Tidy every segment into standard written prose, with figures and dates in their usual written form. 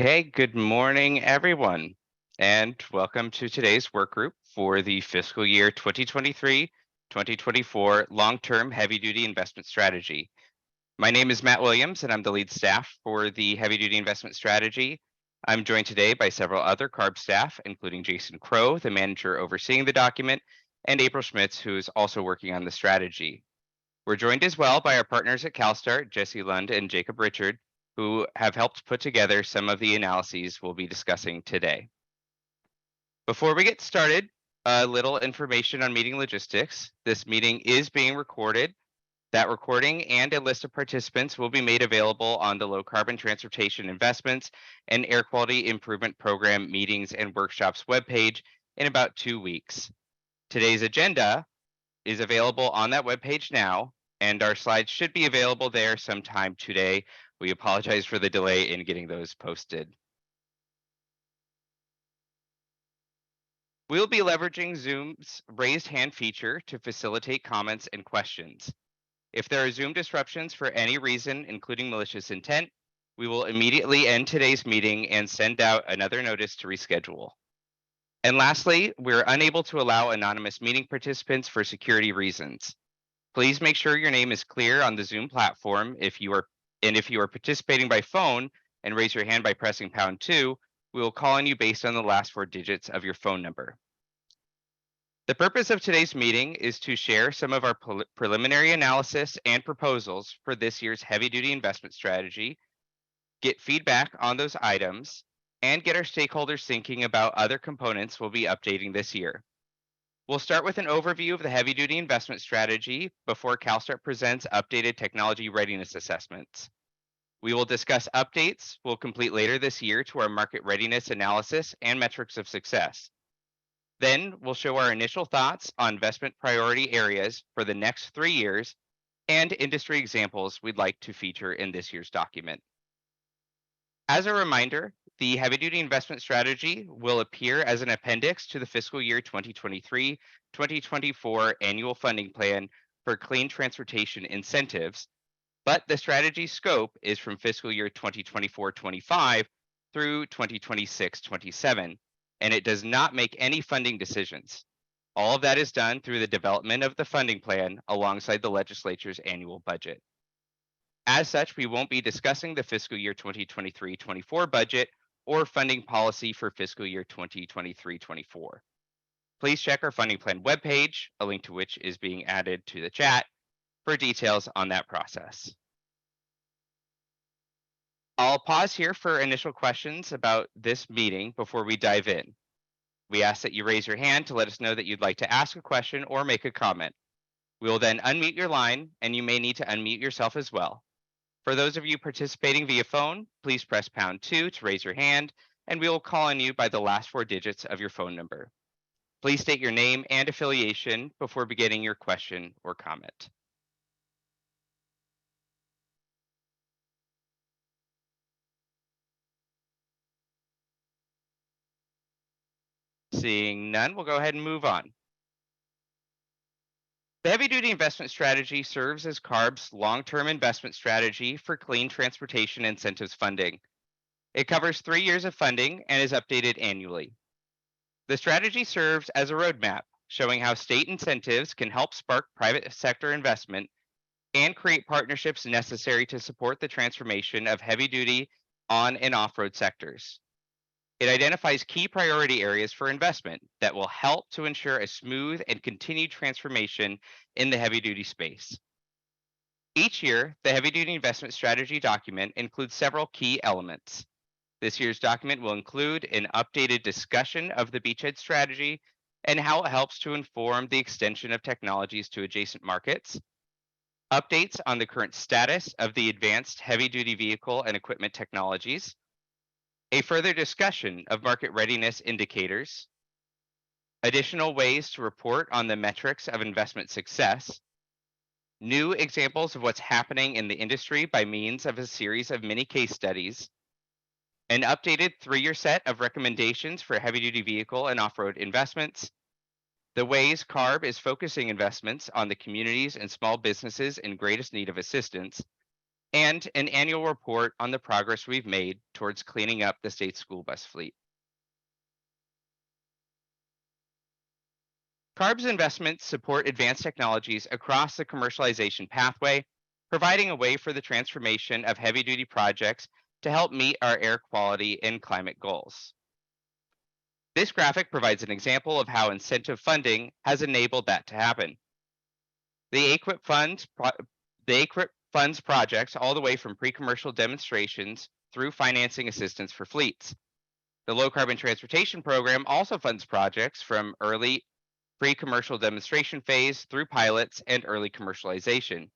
Hey, good morning, everyone, and welcome to today's work group for the fiscal year 2023-2024 long-term heavy-duty investment strategy. My name is Matt Williams, and I'm the lead staff for the heavy-duty investment strategy. I'm joined today by several other CARB staff, including Jason Crow, the manager overseeing the document, and April Schmitz, who is also working on the strategy. We're joined as well by our partners at CalSTART, Jesse Lund and Jacob Richard, who have helped put together some of the analyses we'll be discussing today. Before we get started, a little information on meeting logistics. This meeting is being recorded. That recording and a list of participants will be made available on the Low Carbon Transportation Investments and Air Quality Improvement Program meetings and workshops webpage in about 2 weeks. Today's agenda is available on that webpage now, and our slides should be available there sometime today. We apologize for the delay in getting those posted. We'll be leveraging Zoom's raised hand feature to facilitate comments and questions. If there are Zoom disruptions for any reason, including malicious intent, we will immediately end today's meeting and send out another notice to reschedule. And lastly, we're unable to allow anonymous meeting participants for security reasons. Please make sure your name is clear on the Zoom platform. If you are participating by phone and raise your hand by pressing #2, we will call on you based on the last 4 digits of your phone number. The purpose of today's meeting is to share some of our preliminary analysis and proposals for this year's heavy-duty investment strategy, get feedback on those items, and get our stakeholders thinking about other components we'll be updating this year. We'll start with an overview of the heavy-duty investment strategy before CalSTART presents updated technology readiness assessments. We will discuss updates we'll complete later this year to our market readiness analysis and metrics of success. Then we'll show our initial thoughts on investment priority areas for the next 3 years and industry examples we'd like to feature in this year's document. As a reminder, the heavy-duty investment strategy will appear as an appendix to the fiscal year 2023-2024 annual funding plan for clean transportation incentives, but the strategy scope is from fiscal year 2024-25 through 2026-27, and it does not make any funding decisions. All of that is done through the development of the funding plan alongside the legislature's annual budget. As such, we won't be discussing the fiscal year 2023-24 budget or funding policy for fiscal year 2023-24. Please check our funding plan webpage, a link to which is being added to the chat, for details on that process. I'll pause here for initial questions about this meeting before we dive in. We ask that you raise your hand to let us know that you'd like to ask a question or make a comment. We will then unmute your line, and you may need to unmute yourself as well. For those of you participating via phone, please press #2 to raise your hand, and we will call on you by the last 4 digits of your phone number. Please state your name and affiliation before beginning your question or comment. Seeing none, we'll go ahead and move on. The heavy-duty investment strategy serves as CARB's long-term investment strategy for clean transportation incentives funding. It covers 3 years of funding and is updated annually. The strategy serves as a roadmap showing how state incentives can help spark private sector investment and create partnerships necessary to support the transformation of heavy-duty on and off-road sectors. It identifies key priority areas for investment that will help to ensure a smooth and continued transformation in the heavy-duty space. Each year, the heavy-duty investment strategy document includes several key elements. This year's document will include an updated discussion of the beachhead strategy and how it helps to inform the extension of technologies to adjacent markets, updates on the current status of the advanced heavy-duty vehicle and equipment technologies, a further discussion of market readiness indicators, additional ways to report on the metrics of investment success, new examples of what's happening in the industry by means of a series of mini case studies, an updated 3-year set of recommendations for heavy-duty vehicle and off-road investments, the ways CARB is focusing investments on the communities and small businesses in greatest need of assistance, and an annual report on the progress we've made towards cleaning up the state's school bus fleet. CARB's investments support advanced technologies across the commercialization pathway, providing a way for the transformation of heavy-duty projects to help meet our air quality and climate goals. This graphic provides an example of how incentive funding has enabled that to happen. The AQUIP funds projects all the way from pre-commercial demonstrations through financing assistance for fleets. The Low Carbon Transportation Program also funds projects from early pre-commercial demonstration phase through pilots and early commercialization.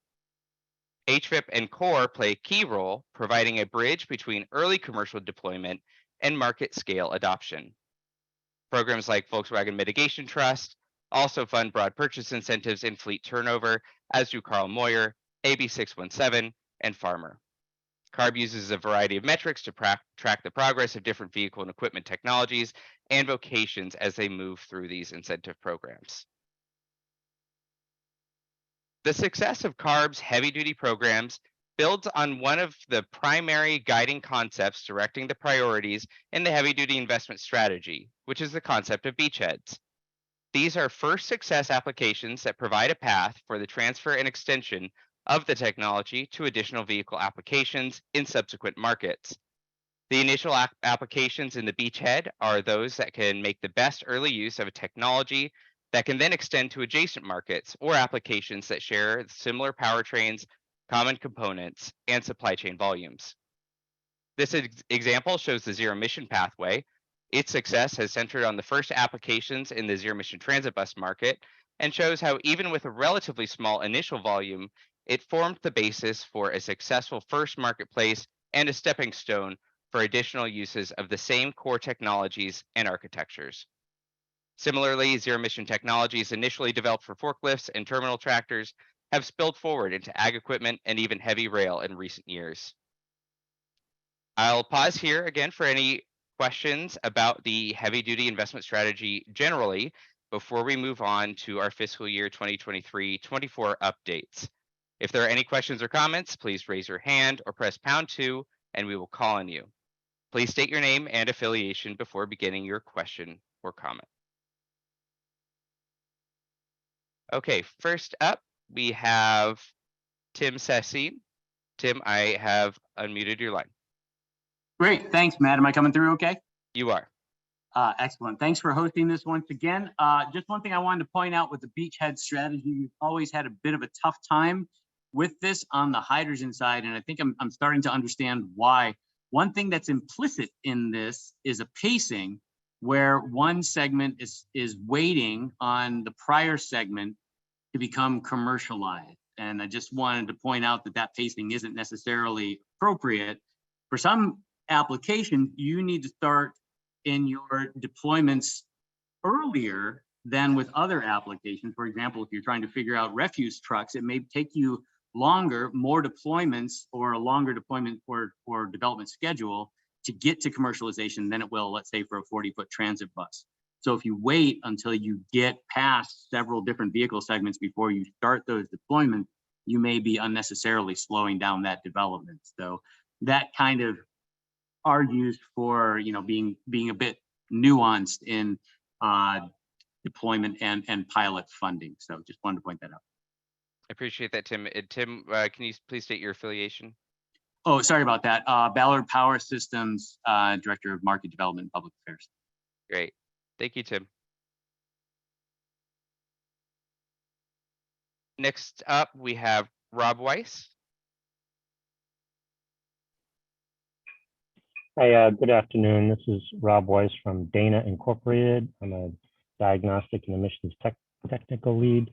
HVIP and CORE play a key role, providing a bridge between early commercial deployment and market scale adoption. Programs like Volkswagen Mitigation Trust also fund broad purchase incentives in fleet turnover, as do Carl Moyer, AB 617, and Farmer. CARB uses a variety of metrics to track the progress of different vehicle and equipment technologies and vocations as they move through these incentive programs. The success of CARB's heavy-duty programs builds on one of the primary guiding concepts directing the priorities in the heavy-duty investment strategy, which is the concept of beachheads. These are first success applications that provide a path for the transfer and extension of the technology to additional vehicle applications in subsequent markets. The initial applications in the beachhead are those that can make the best early use of a technology that can then extend to adjacent markets or applications that share similar powertrains, common components, and supply chain volumes. This example shows the zero emission pathway. Its success has centered on the first applications in the zero emission transit bus market and shows how even with a relatively small initial volume, it formed the basis for a successful first marketplace and a stepping stone for additional uses of the same core technologies and architectures. Similarly, zero emission technologies initially developed for forklifts and terminal tractors have spilled forward into ag equipment and even heavy rail in recent years. I'll pause here again for any questions about the heavy duty investment strategy generally before we move on to our fiscal year 2023-24 updates. If there are any questions or comments, please raise your hand or press #2 and we will call on you. Please state your name and affiliation before beginning your question or comment. Okay, first up, we have Tim Sessi. Tim, I have unmuted your line. Great, thanks, Matt. Am I coming through okay? You are. Excellent. Thanks for hosting this once again. Just one thing I wanted to point out with the beachhead strategy, we've always had a bit of a tough time with this on the hydrogen side, and I think I'm starting to understand why. One thing that's implicit in this is a pacing where one segment is waiting on the prior segment to become commercialized. And I just wanted to point out that that pacing isn't necessarily appropriate. For some applications, you need to start in your deployments earlier than with other applications. For example, if you're trying to figure out refuse trucks, it may take you longer, more deployments or a longer deployment or development schedule to get to commercialization than it will, let's say, for a 40-foot transit bus. So if you wait until you get past several different vehicle segments before you start those deployments, you may be unnecessarily slowing down that development. So that kind of argues for being a bit nuanced in deployment and pilot funding. So just wanted to point that out. I appreciate that, Tim. Tim, can you please state your affiliation? Oh, sorry about that. Ballard Power Systems, Director of Market Development and Public Affairs. Great. Thank you, Tim. Next up, we have Rob Weiss. Hi, good afternoon. This is Rob Weiss from Dana Incorporated. I'm a diagnostic and emissions technical lead.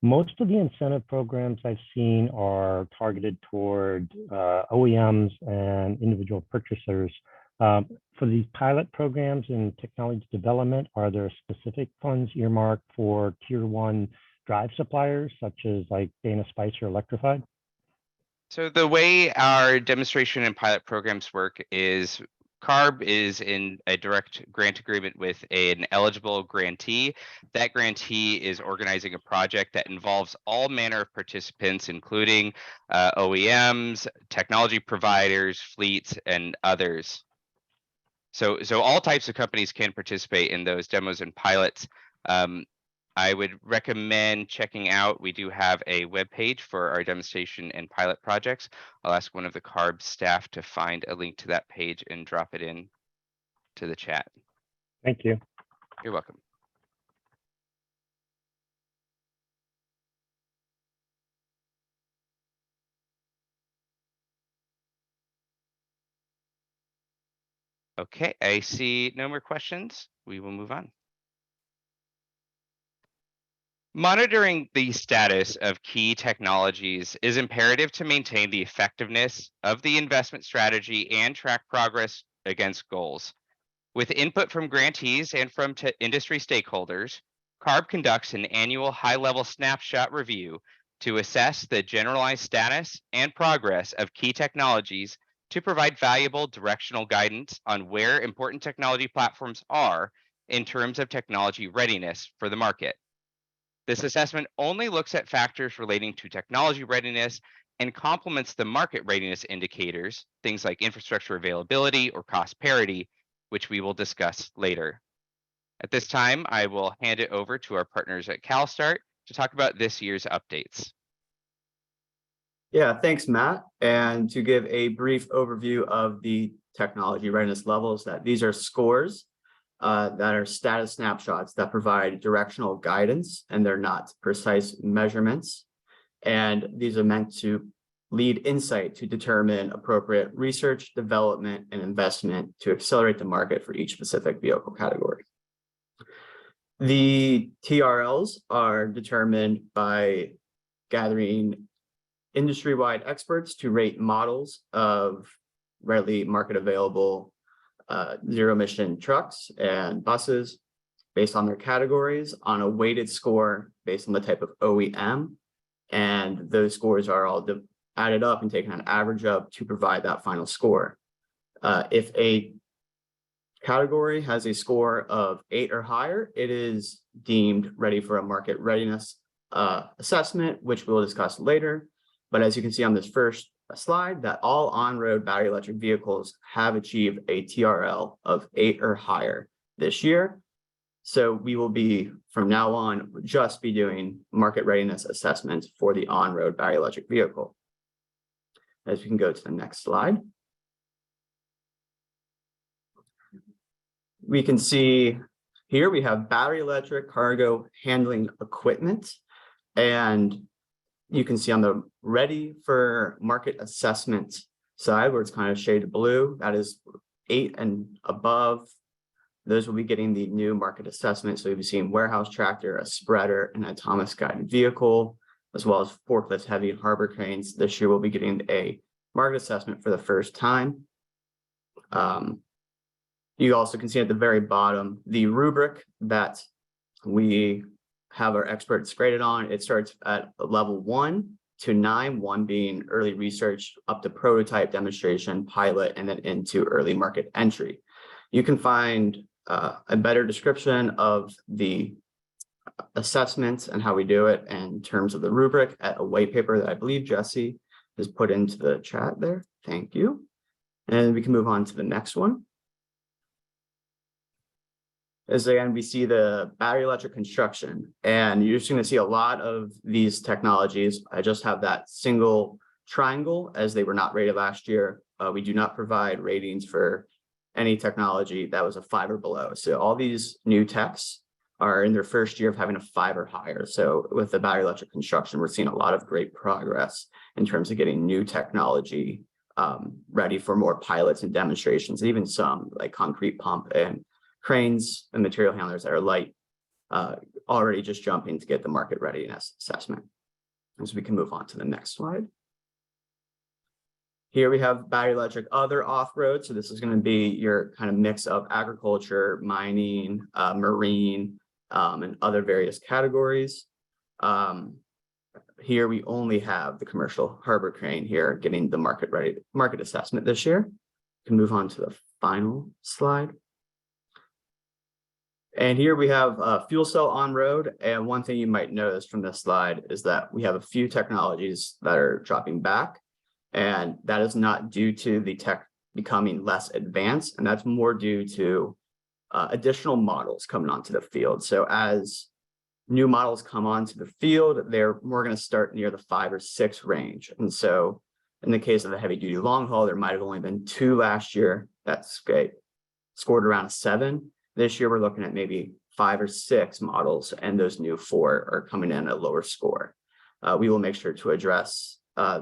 Most of the incentive programs I've seen are targeted toward OEMs and individual purchasers. For these pilot programs and technology development, are there specific funds earmarked for tier 1 drive suppliers, such as like Dana Spice or Electrified? So the way our demonstration and pilot programs work is CARB is in a direct grant agreement with an eligible grantee. That grantee is organizing a project that involves all manner of participants, including OEMs, technology providers, fleets, and others. So all types of companies can participate in those demos and pilots. I would recommend checking out, we do have a web page for our demonstration and pilot projects. I'll ask one of the CARB staff to find a link to that page and drop it in to the chat. Thank you. You're welcome. Okay, I see no more questions. We will move on. Monitoring the status of key technologies is imperative to maintain the effectiveness of the investment strategy and track progress against goals. With input from grantees and from industry stakeholders, CARB conducts an annual high-level snapshot review to assess the generalized status and progress of key technologies to provide valuable directional guidance on where important technology platforms are in terms of technology readiness for the market. This assessment only looks at factors relating to technology readiness and complements the market readiness indicators, things like infrastructure availability or cost parity, which we will discuss later. At this time, I will hand it over to our partners at CalSTART to talk about this year's updates. Yeah, thanks, Matt. And to give a brief overview of the technology readiness levels, that these are scores that are status snapshots that provide directional guidance, and they're not precise measurements. And these are meant to lead insight to determine appropriate research, development, and investment to accelerate the market for each specific vehicle category. The TRLs are determined by gathering industry-wide experts to rate models of readily market available zero-emission trucks and buses based on their categories on a weighted score based on the type of OEM. And those scores are all added up and taken an average of to provide that final score. If a category has a score of 8 or higher, it is deemed ready for a market readiness assessment, which we'll discuss later. But as you can see on this first slide, that all on-road battery electric vehicles have achieved a TRL of 8 or higher this year. So we will be, from now on, just be doing market readiness assessments for the on-road battery electric vehicle. As we can go to the next slide. We can see here we have battery electric cargo handling equipment, and you can see on the ready for market assessment side where it's kind of shaded blue, that is 8 and above. Those will be getting the new market assessment. So you'll be seeing warehouse tractor, a spreader, an autonomous guided vehicle, as well as forklifts, heavy and harbor cranes. This year we'll be getting a market assessment for the first time. You also can see at the very bottom the rubric that we have our experts graded on. It starts at level 1 to 9, 1 being early research, up to prototype, demonstration, pilot, and then into early market entry. You can find a better description of the assessments and how we do it in terms of the rubric at a white paper that I believe Jesse has put into the chat there. Thank you. And we can move on to the next one. As again, we see the battery electric construction, and you're just going to see a lot of these technologies. I just have that single triangle as they were not rated last year. We do not provide ratings for any technology that was a 5 or below. So all these new techs are in their first year of having a 5 or higher. So with the battery electric construction, we're seeing a lot of great progress in terms of getting new technology ready for more pilots and demonstrations, and even some like concrete pump and cranes and material handlers that are light, already just jumping to get the market readiness assessment. And so we can move on to the next slide. Here we have battery electric other off-road. So this is going to be your kind of mix of agriculture, mining, marine, and other various categories. Here we only have the commercial harbor crane here getting the market assessment this year. can move on to the final slide. And here we have a fuel cell on road. And one thing you might notice from this slide is that we have a few technologies that are dropping back. And that is not due to the tech becoming less advanced. And that's more due to additional models coming onto the field. So as new models come onto the field, we're going to start near the 5 or 6 range. And so in the case of the heavy duty long haul, there might have only been 2 last year. That's great. Scored around a 7. This year, we're looking at maybe 5 or 6 models, and those new 4 are coming in at a lower score. We will make sure to address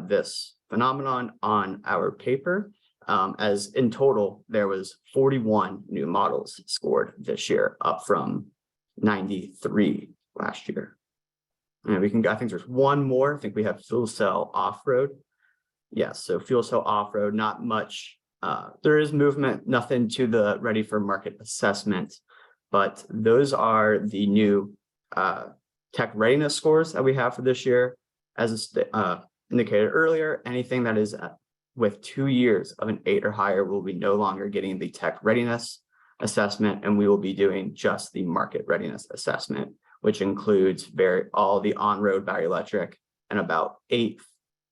this phenomenon on our paper, as in total, there was 41 new models scored this year, up from 93 last year. And I think there's one more. I think we have fuel cell off-road. Yes, so fuel cell off-road, not much. There is movement, nothing to the ready for market assessment, but those are the new tech readiness scores that we have for this year. As indicated earlier, anything that is with 2 years of an 8 or higher will be no longer getting the tech readiness assessment, and we will be doing just the market readiness assessment, which includes all the on-road battery electric and about 8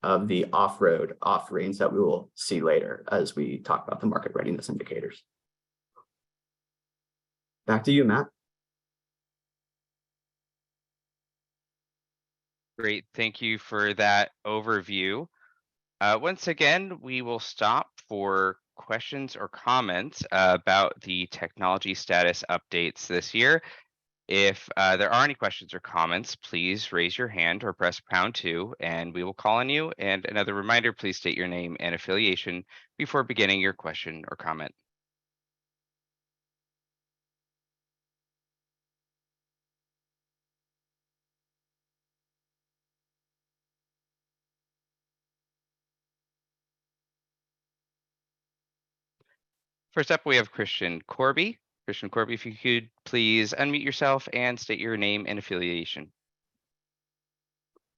of the off-road offerings that we will see later as we talk about the market readiness indicators. Back to you, Matt. Great, thank you for that overview. Once again, we will stop for questions or comments about the technology status updates this year. If there are any questions or comments, please raise your hand or press #2 and we will call on you. And another reminder, please state your name and affiliation before beginning your question or comment. First up, we have Christian Corby. Christian Corby, if you could please unmute yourself and state your name and affiliation.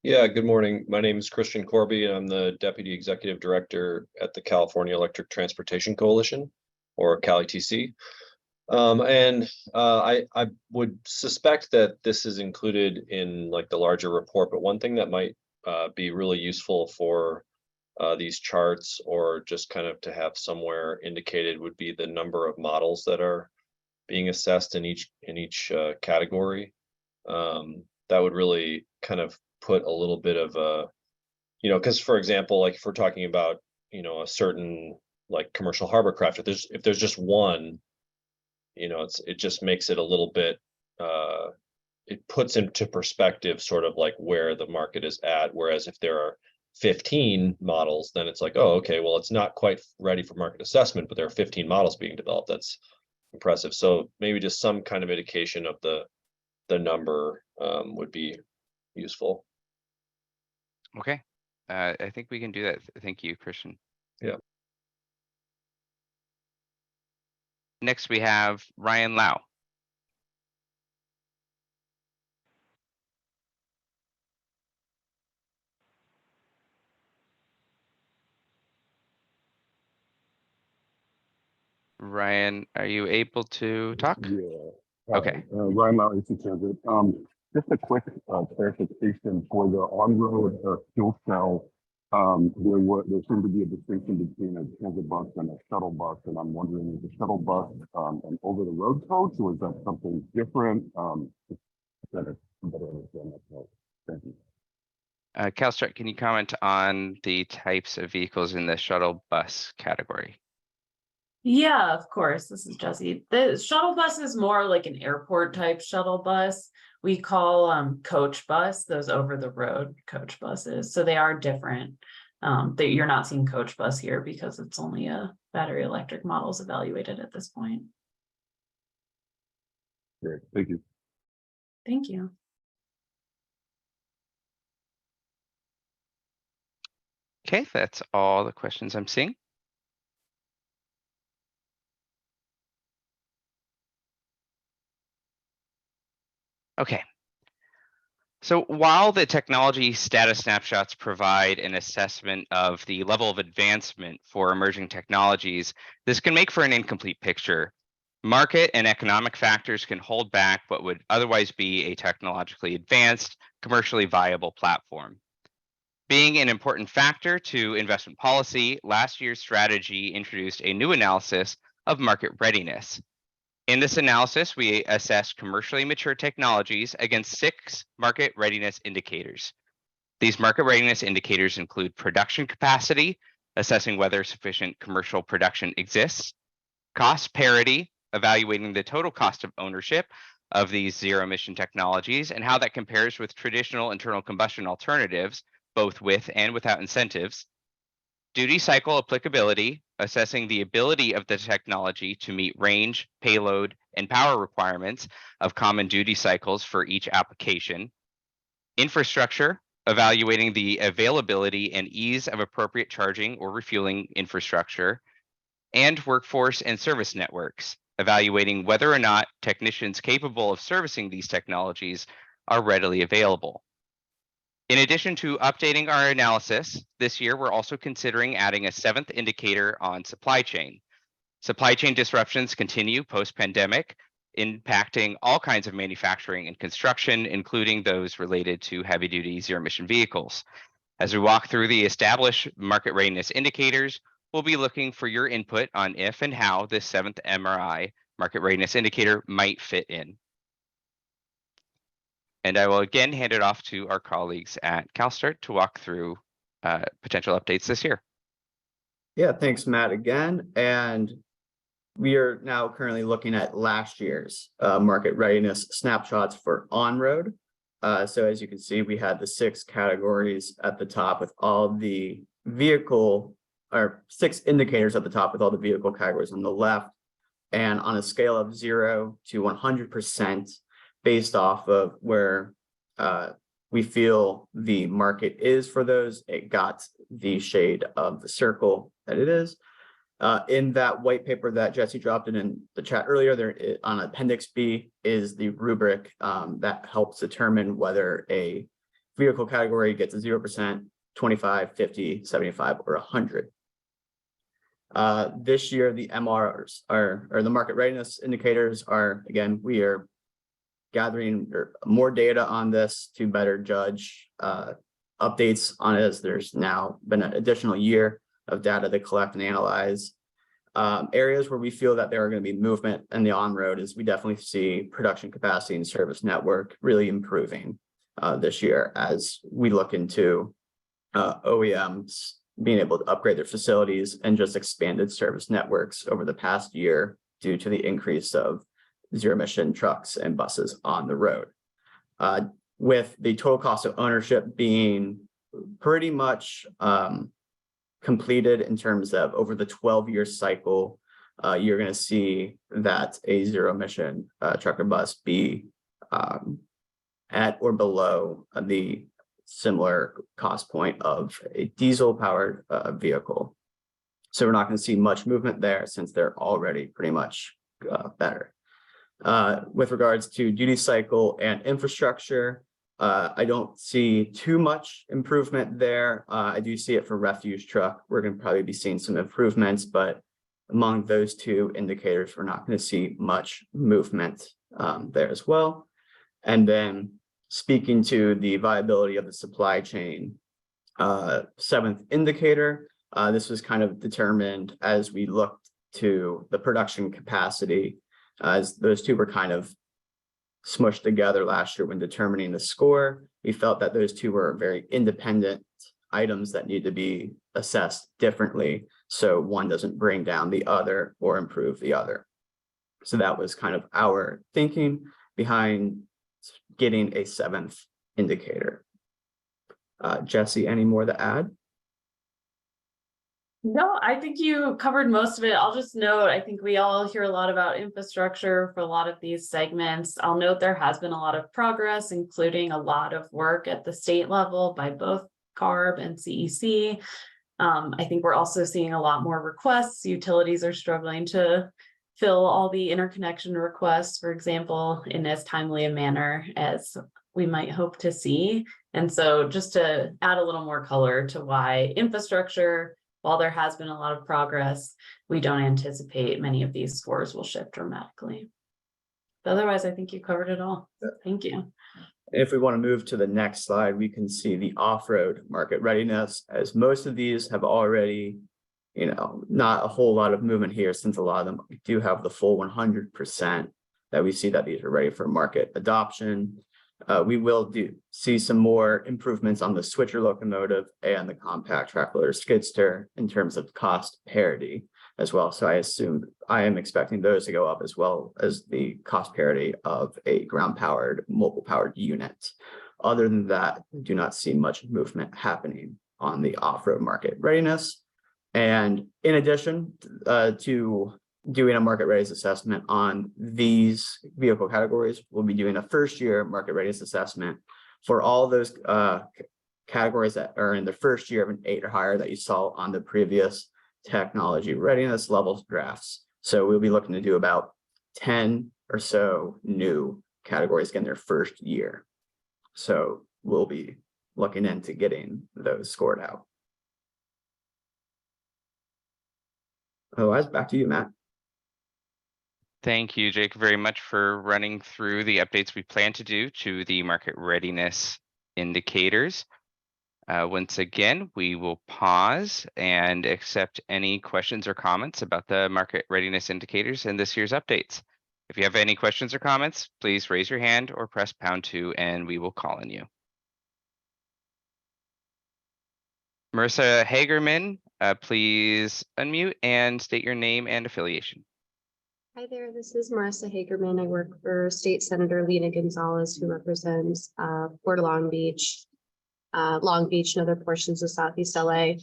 Yeah, good morning. My name is Christian Corby, and I'm the Deputy Executive Director at the California Electric Transportation Coalition, or CALITC. I would suspect that this is included in like the larger report, but one thing that might be really useful for these charts, or just kind of to have somewhere indicated, would be the number of models that are being assessed in each category. That would really kind of put a little bit of a, because for example, like if we're talking about, a certain like commercial harbor craft, if there's just one, it just makes it a little bit, it puts into perspective sort of like where the market is at. Whereas if there are 15 models, then it's like, oh, okay, well, it's not quite ready for market assessment, but there are 15 models being developed. That's impressive. So maybe just some kind of indication of the number would be useful. Okay, I think we can do that. Thank you, Christian. Yeah. Next, we have Ryan Lau. Ryan, are you able to talk? Yeah. Okay. Ryan Lau, AC Transit. Just a quick clarification for the on-road fuel cell. There seemed to be a distinction between a transit bus and a shuttle bus, and I'm wondering, is the shuttle bus an over-the-road coach, or is that something different? Just better understand that part. Thank you. Calstrat, can you comment on the types of vehicles in the shuttle bus category? Yeah, of course. This is Jessie. The shuttle bus is more like an airport type shuttle bus. We call coach bus those over the road coach buses. So they are different. That you're not seeing coach bus here because it's only a battery electric models evaluated at this point. Great. Thank you. Thank you. Okay, that's all the questions I'm seeing. Okay. So while the technology status snapshots provide an assessment of the level of advancement for emerging technologies, this can make for an incomplete picture. Market and economic factors can hold back what would otherwise be a technologically advanced, commercially viable platform. Being an important factor to investment policy, last year's strategy introduced a new analysis of market readiness. In this analysis, we assessed commercially mature technologies against 6 market readiness indicators. These market readiness indicators include production capacity, assessing whether sufficient commercial production exists, cost parity, evaluating the total cost of ownership of these zero emission technologies and how that compares with traditional internal combustion alternatives, both with and without incentives, duty cycle applicability, assessing the ability of the technology to meet range, payload, and power requirements of common duty cycles for each application. Infrastructure, evaluating the availability and ease of appropriate charging or refueling infrastructure. And workforce and service networks, evaluating whether or not technicians capable of servicing these technologies are readily available. In addition to updating our analysis, this year we're also considering adding a 7th indicator on supply chain. Supply chain disruptions continue post-pandemic, impacting all kinds of manufacturing and construction, including those related to heavy-duty zero-emission vehicles. As we walk through the established market readiness indicators, we'll be looking for your input on if and how this 7th MRI market readiness indicator might fit in. And I will again hand it off to our colleagues at CalSTART to walk through potential updates this year. Yeah, thanks, Matt, again. And we are now currently looking at last year's market readiness snapshots for on-road. So as you can see, we had the 6 categories at the top with all the vehicle, or 6 indicators at the top with all the vehicle categories on the left. And on a scale of 0 to 100%, based off of where we feel the market is for those, it got the shade of the circle that it is. In that white paper that Jesse dropped in the chat earlier, there on Appendix B is the rubric that helps determine whether a vehicle category gets a 0%, 25, 50, 75, or 100. This year, the MRs or the market readiness indicators are, again, we are gathering more data on this to better judge updates on it, as there's now been an additional year of data to collect and analyze. Areas where we feel that there are going to be movement in the on-road is we definitely see production capacity and service network really improving this year as we look into OEMs being able to upgrade their facilities and just expanded service networks over the past year due to the increase of zero emission trucks and buses on the road. With the total cost of ownership being pretty much completed in terms of over the 12-year cycle, you're going to see that a zero emission truck or bus be at or below the similar cost point of a diesel powered vehicle. So we're not going to see much movement there since they're already pretty much better. With regards to duty cycle and infrastructure, I don't see too much improvement there. I do see it for refuse truck. We're going to probably be seeing some improvements, but among those 2 indicators, we're not going to see much movement there as well. And then speaking to the viability of the supply chain, 7th indicator, this was kind of determined as we looked to the production capacity, as those 2 were kind of smushed together last year when determining the score. We felt that those 2 were very independent items that need to be assessed differently, so one doesn't bring down the other or improve the other. So that was kind of our thinking behind getting a 7th indicator. Jesse, any more to add? No, I think you covered most of it. I'll just note, I think we all hear a lot about infrastructure for a lot of these segments. I'll note there has been a lot of progress, including a lot of work at the state level by both CARB and CEC. I think we're also seeing a lot more requests. Utilities are struggling to fill all the interconnection requests, for example, in as timely a manner as we might hope to see. And so just to add a little more color to why infrastructure, while there has been a lot of progress, we don't anticipate many of these scores will shift dramatically. But otherwise, I think you covered it all. Thank you. If we want to move to the next slide, we can see the off-road market readiness, as most of these have already, not a whole lot of movement here, since a lot of them do have the full 100% that we see that these are ready for market adoption. We will see some more improvements on the switcher locomotive and the compact track loader skidster in terms of cost parity as well. So I am expecting those to go up, as well as the cost parity of a ground powered, mobile powered unit. Other than that, I do not see much movement happening on the off-road market readiness. And in addition to doing a market readiness assessment on these vehicle categories, we'll be doing a first year market readiness assessment for all those categories that are in the first year of an 8 or higher that you saw on the previous technology readiness levels drafts. So we'll be looking to do about 10 or so new categories in their first year. So we'll be looking into getting those scored out. Otherwise, back to you, Matt. Thank you, Jake, very much for running through the updates we plan to do to the market readiness indicators. Once again, we will pause and accept any questions or comments about the market readiness indicators in this year's updates. If you have any questions or comments, please raise your hand or press #2 and we will call on you. Marissa Hagerman, please unmute and state your name and affiliation. Hi there, this is Marissa Hagerman. I work for State Senator Lena Gonzalez, who represents Port Long Beach, and other portions of Southeast LA.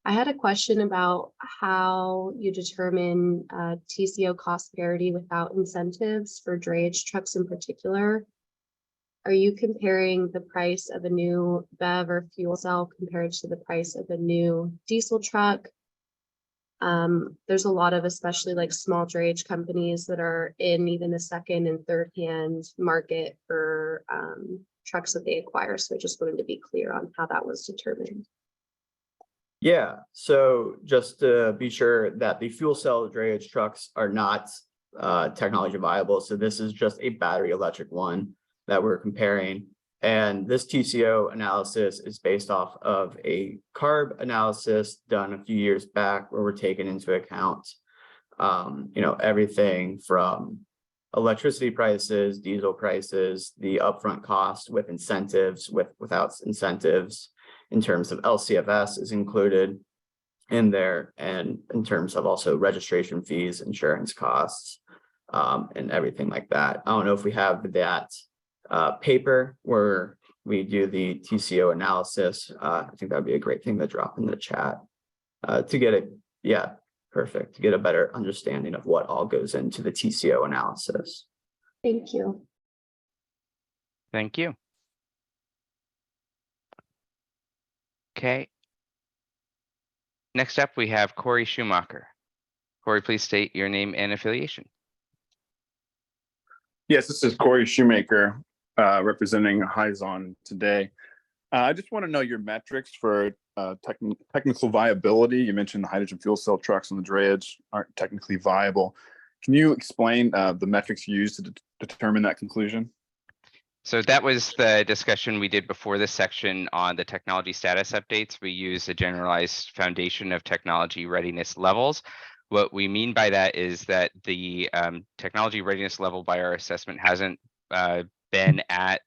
I had a question about how you determine TCO cost parity without incentives for drayage trucks in particular. Are you comparing the price of a new BEV or fuel cell compared to the price of a new diesel truck? There's a lot of, especially like small drayage companies that are in even the second and third hand market for trucks that they acquire. So I just wanted to be clear on how that was determined. Yeah, so just to be sure that the fuel cell drayage trucks are not technology viable. So this is just a battery electric one that we're comparing. And this TCO analysis is based off of a CARB analysis done a few years back, where we're taking into account, everything from electricity prices, diesel prices, the upfront cost with incentives, without incentives, in terms of LCFS is included in there, and in terms of also registration fees, insurance costs, and everything like that. I don't know if we have that paper where we do the TCO analysis. I think that'd be a great thing to drop in the chat to get it. Yeah, perfect. To get a better understanding of what all goes into the TCO analysis. Thank you. Thank you. Okay. Next up, we have Corey Schumacher. Corey, please state your name and affiliation. Yes, this is Corey Shoemaker, representing Hyzon today. I just want to know your metrics for technical viability. You mentioned the hydrogen fuel cell trucks and the drayage aren't technically viable. Can you explain the metrics you use to determine that conclusion? So that was the discussion we did before this section on the technology status updates. We use a generalized foundation of technology readiness levels. What we mean by that is that the technology readiness level by our assessment hasn't been at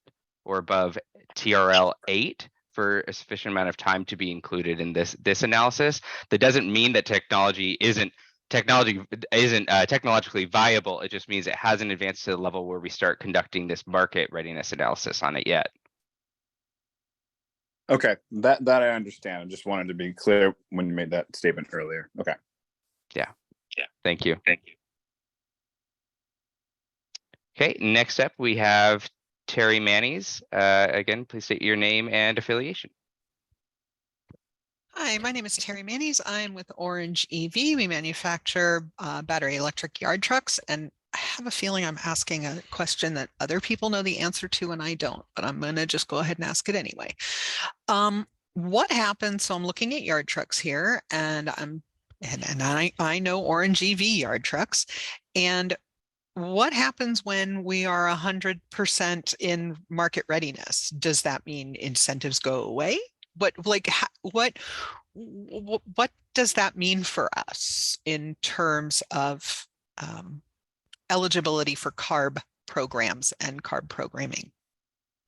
or above TRL 8 for a sufficient amount of time to be included in this analysis. That doesn't mean that technology isn't technologically viable. It just means it hasn't advanced to the level where we start conducting this market readiness analysis on it yet. Okay, that I understand. I just wanted to be clear when you made that statement earlier. Okay. Yeah. Thank you. Okay, next up we have Terry Mannies. Again, please state your name and affiliation. Hi, my name is Terry Mannies. I'm with Orange EV. We manufacture battery electric yard trucks, and I have a feeling I'm asking a question that other people know the answer to and I don't, but I'm going to just go ahead and ask it anyway. What happens? So I'm looking at yard trucks here, and I know orange EV yard trucks. And what happens when we are 100% in market readiness? Does that mean incentives go away? But like, what does that mean for us in terms of eligibility for CARB programs and CARB programming?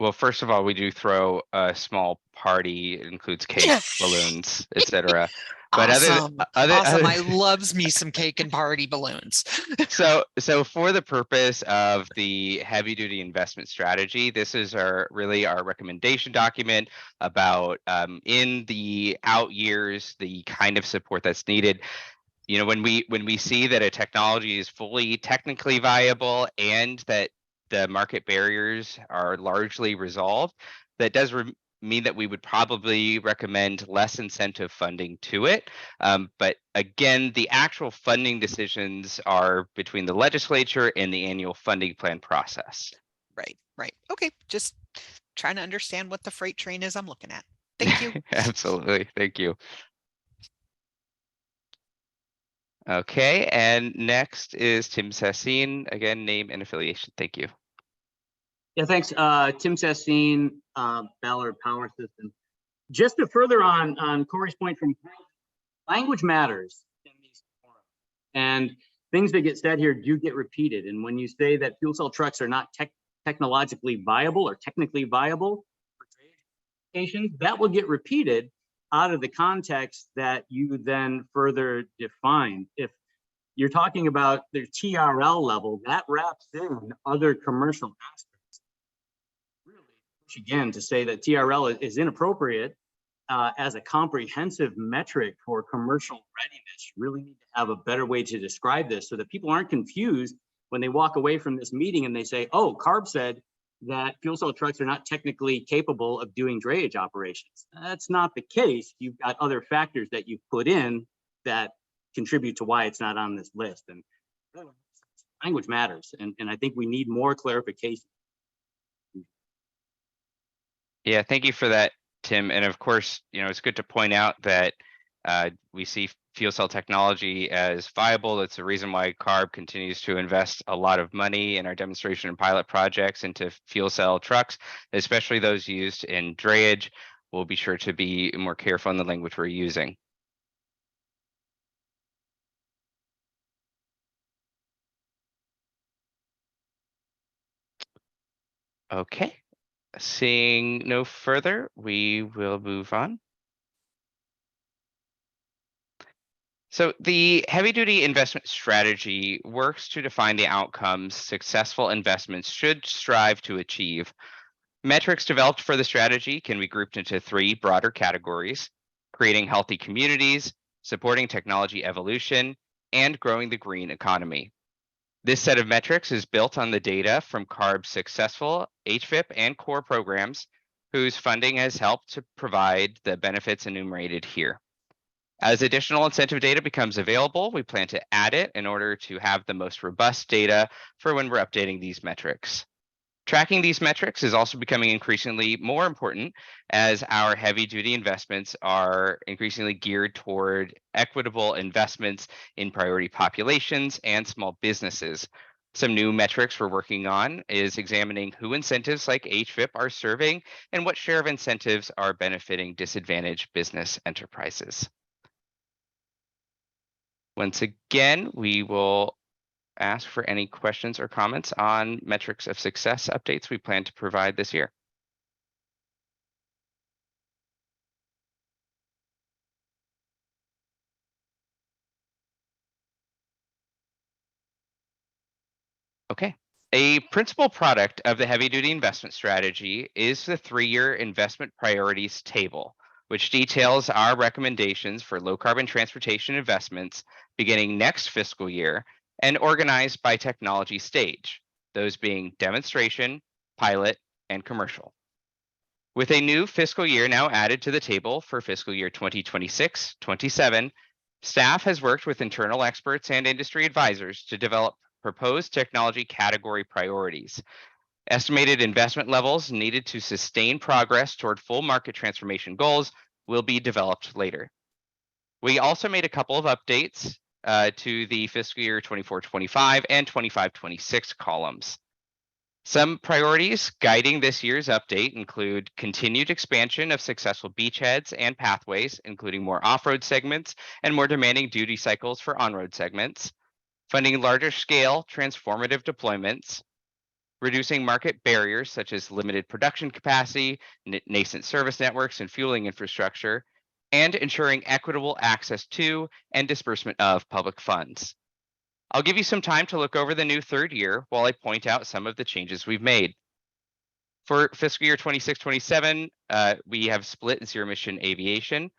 Well, first of all, we do throw a small party. It includes cake, balloons, etc. But Awesome. Awesome. I loves me some cake and party balloons. so for the purpose of the heavy duty investment strategy, this is really our recommendation document about in the out years, the kind of support that's needed. You know, when we see that a technology is fully technically viable and that the market barriers are largely resolved, that does mean that we would probably recommend less incentive funding to it. But again, the actual funding decisions are between the legislature and the annual funding plan process. Right, right. Okay, just trying to understand what the freight train is I'm looking at. Thank you. Absolutely. Thank you. Okay, and next is Tim Sassine. Again, name and affiliation. Thank you. Yeah, thanks. Tim Sassine, Ballard Power Systems. Just to further on Corey's point from language matters in these forums, and things that get said here do get repeated. And when you say that fuel cell trucks are not technologically viable or technically viable for trade applications, that will get repeated out of the context that you then further define. If you're talking about the TRL level, that wraps in other commercial aspects. Really push again to say that TRL is inappropriate as a comprehensive metric for commercial readiness. You really need to have a better way to describe this so that people aren't confused when they walk away from this meeting and they say, oh, CARB said that fuel cell trucks are not technically capable of doing drayage operations. That's not the case. You've got other factors that you've put in that contribute to why it's not on this list. And language matters. And I think we need more clarification. Yeah, thank you for that, Tim. And of course, you know, it's good to point out that we see fuel cell technology as viable. That's the reason why CARB continues to invest a lot of money in our demonstration and pilot projects into fuel cell trucks, especially those used in drayage. We'll be sure to be more careful in the language we're using. Okay, seeing no further, we will move on. So the heavy-duty investment strategy works to define the outcomes successful investments should strive to achieve. Metrics developed for the strategy can be grouped into three broader categories: creating healthy communities, supporting technology evolution, and growing the green economy. This set of metrics is built on the data from CARB's successful HVIP and core programs, whose funding has helped to provide the benefits enumerated here. As additional incentive data becomes available, we plan to add it in order to have the most robust data for when we're updating these metrics. Tracking these metrics is also becoming increasingly more important as our heavy-duty investments are increasingly geared toward equitable investments in priority populations and small businesses. Some new metrics we're working on is examining who incentives like HVIP are serving and what share of incentives are benefiting disadvantaged business enterprises. Once again, we will ask for any questions or comments on metrics of success updates we plan to provide this year. Okay. A principal product of the heavy-duty investment strategy is the 3-year investment priorities table, which details our recommendations for low-carbon transportation investments beginning next fiscal year and organized by technology stage, those being demonstration, pilot, and commercial. With a new fiscal year now added to the table for fiscal year 2026-27, staff has worked with internal experts and industry advisors to develop proposed technology category priorities. Estimated investment levels needed to sustain progress toward full market transformation goals will be developed later. We also made a couple of updates to the fiscal year 24-25 and 25-26 columns. Some priorities guiding this year's update include continued expansion of successful beachheads and pathways, including more off-road segments and more demanding duty cycles for on-road segments, funding larger scale transformative deployments, reducing market barriers such as limited production capacity, nascent service networks and fueling infrastructure, and ensuring equitable access to and disbursement of public funds. I'll give you some time to look over the new third year while I point out some of the changes we've made. For fiscal year 26-27, we have split zero emission aviation.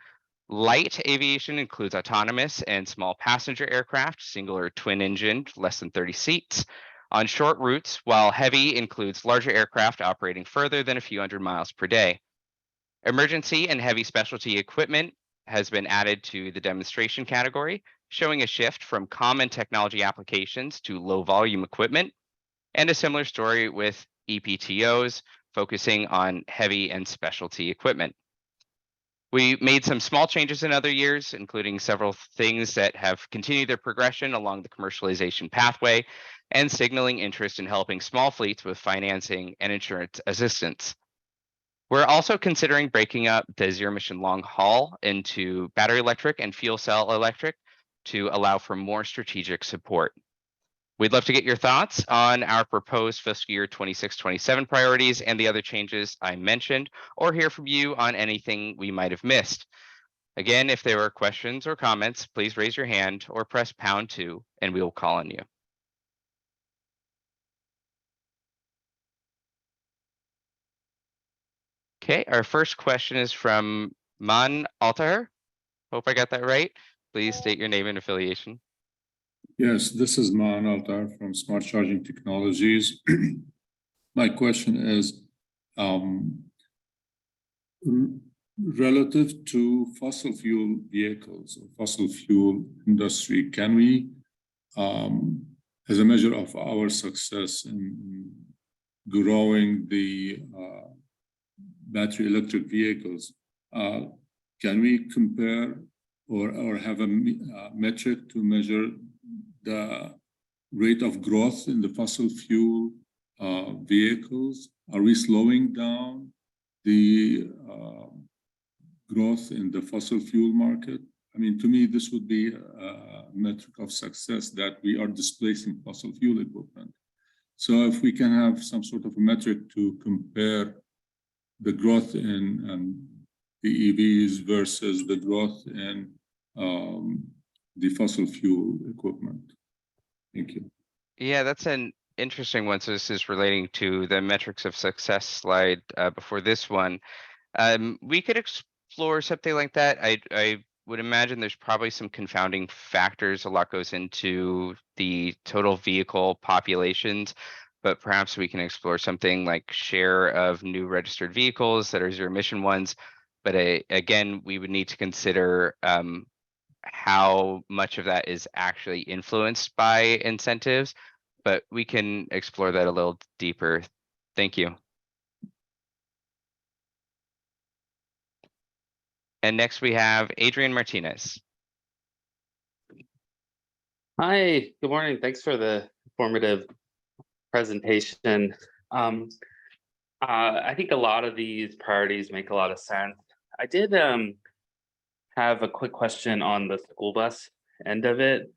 Light aviation includes autonomous and small passenger aircraft, single or twin engined, less than 30 seats, on short routes, while heavy includes larger aircraft operating further than a few hundred miles per day. Emergency and heavy specialty equipment has been added to the demonstration category, showing a shift from common technology applications to low volume equipment, and a similar story with EPTOs, focusing on heavy and specialty equipment. We made some small changes in other years, including several things that have continued their progression along the commercialization pathway and signaling interest in helping small fleets with financing and insurance assistance. We're also considering breaking up the zero emission long haul into battery electric and fuel cell electric to allow for more strategic support. We'd love to get your thoughts on our proposed fiscal year 26-27 priorities and the other changes I mentioned, or hear from you on anything we might have missed. Again, if there are questions or comments, please raise your hand or press #2 and we will call on you. Okay, our first question is from Man Altair. Hope I got that right. Please state your name and affiliation. Yes, this is Man Altair from Smart Charging Technologies. My question is, relative to fossil fuel vehicles or fossil fuel industry, can we, as a measure of our success in growing the battery electric vehicles, can we compare or have a metric to measure the rate of growth in the fossil fuel vehicles? Are we slowing down the growth in the fossil fuel market? I mean, to me, this would be a metric of success that we are displacing fossil fuel equipment. So if we can have some sort of a metric to compare the growth in the EVs versus the growth in the fossil fuel equipment. Thank you. Yeah, that's an interesting one. So this is relating to the metrics of success slide before this one. We could explore something like that. I would imagine there's probably some confounding factors. A lot goes into the total vehicle populations, but perhaps we can explore something like share of new registered vehicles that are zero emission ones. But again, we would need to consider how much of that is actually influenced by incentives, but we can explore that a little deeper. Thank you. And next we have Adrian Martinez. Hi, good morning. Thanks for the informative presentation. I think a lot of these priorities make a lot of sense. I did have a quick question on the school bus end of it.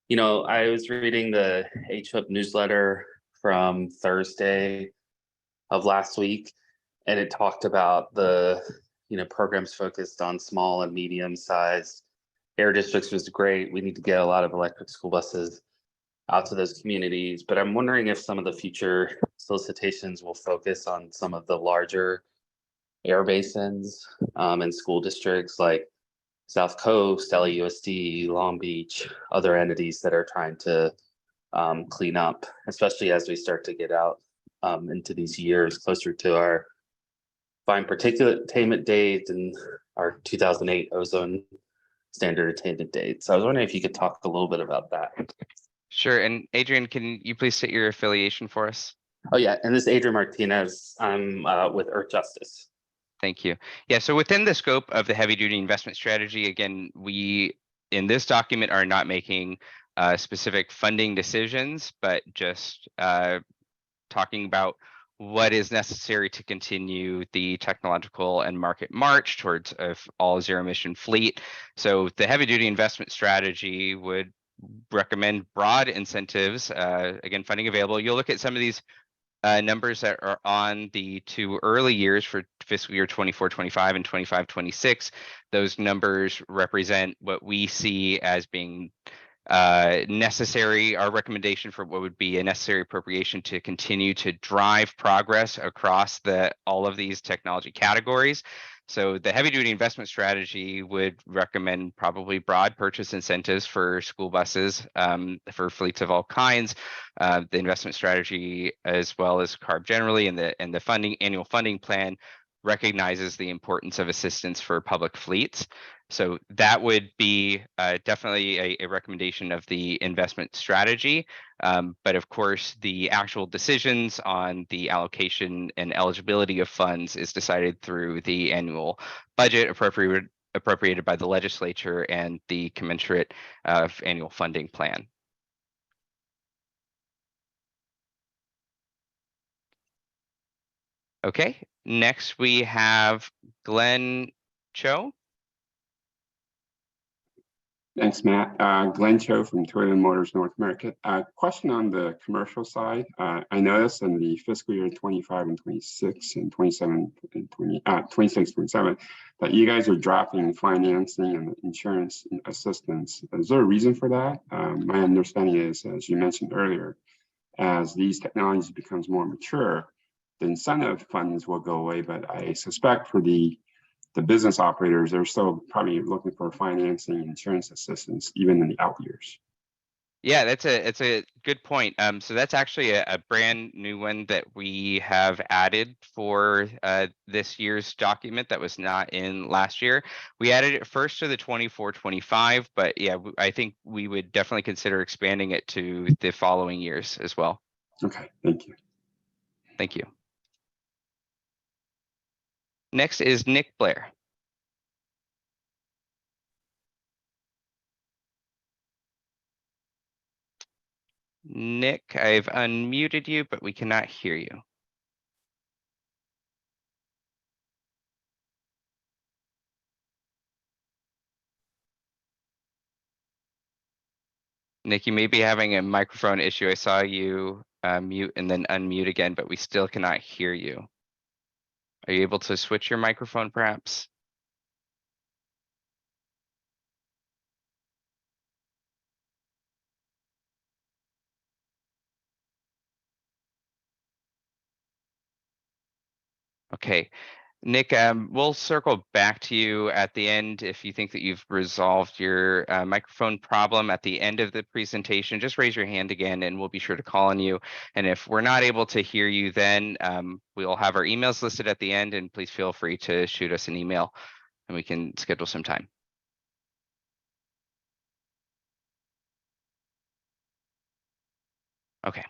You know, I was reading the HUP newsletter from Thursday of last week, and it talked about the, you know, programs focused on small and medium-sized air districts was great. We need to get a lot of electric school buses out to those communities, but I'm wondering if some of the future solicitations will focus on some of the larger air basins and school districts like South Coast, LAUSD, Long Beach, other entities that are trying to clean up, especially as we start to get out into these years closer to our fine particulate attainment date and our 2008 ozone standard attainment date. So I was wondering if you could talk a little bit about that. Sure. And Adrian, can you please state your affiliation for us? Oh yeah, and this is Adrian Martinez. I'm with Earth Justice. Thank you. Yeah, so within the scope of the heavy duty investment strategy, again, we in this document are not making specific funding decisions, but just talking about what is necessary to continue the technological and market march towards all zero emission fleet. So the heavy duty investment strategy would recommend broad incentives, again, funding available. You'll look at some of these numbers that are on the 2 early years for fiscal year 24-25 and 25-26. Those numbers represent what we see as being necessary, our recommendation for what would be a necessary appropriation to continue to drive progress across all of these technology categories. So the heavy duty investment strategy would recommend probably broad purchase incentives for school buses, for fleets of all kinds. The investment strategy, as well as CARB generally, and the annual funding plan recognizes the importance of assistance for public fleets. So that would be definitely a recommendation of the investment strategy. But of course, the actual decisions on the allocation and eligibility of funds is decided through the annual budget appropriated by the legislature and the commensurate annual funding plan. Okay, next we have Glenn Cho. Thanks, Matt. Glenn Cho from Toyota Motors North America. Question on the commercial side. I noticed in the fiscal year 25 and 26 and 27 and 26, 27, that you guys are dropping financing and insurance assistance. Is there a reason for that? My understanding is, as you mentioned earlier, as these technologies becomes more mature, the incentive funds will go away, but I suspect for the business operators, they're still probably looking for financing, insurance assistance, even in the out years. Yeah, it's a good point. So that's actually a brand new one that we have added for this year's document that was not in last year. We added it first to the 24-25, but yeah, I think we would definitely consider expanding it to the following years as well. Okay, thank you. Thank you. Next is Nick Blair. Nick, I've unmuted you, but we cannot hear you. Nick, you may be having a microphone issue. I saw you mute and then unmute again, but we still cannot hear you. Are you able to switch your microphone perhaps? Okay, Nick, we'll circle back to you at the end if you think that you've resolved your microphone problem at the end of the presentation. Just raise your hand again and we'll be sure to call on you. And if we're not able to hear you then, we'll have our emails listed at the end, and please feel free to shoot us an email and we can schedule some time. Okay.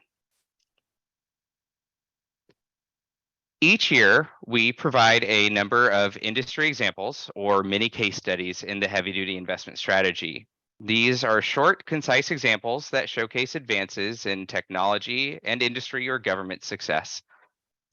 Each year, we provide a number of industry examples or mini case studies in the heavy-duty investment strategy. These are short, concise examples that showcase advances in technology and industry or government success.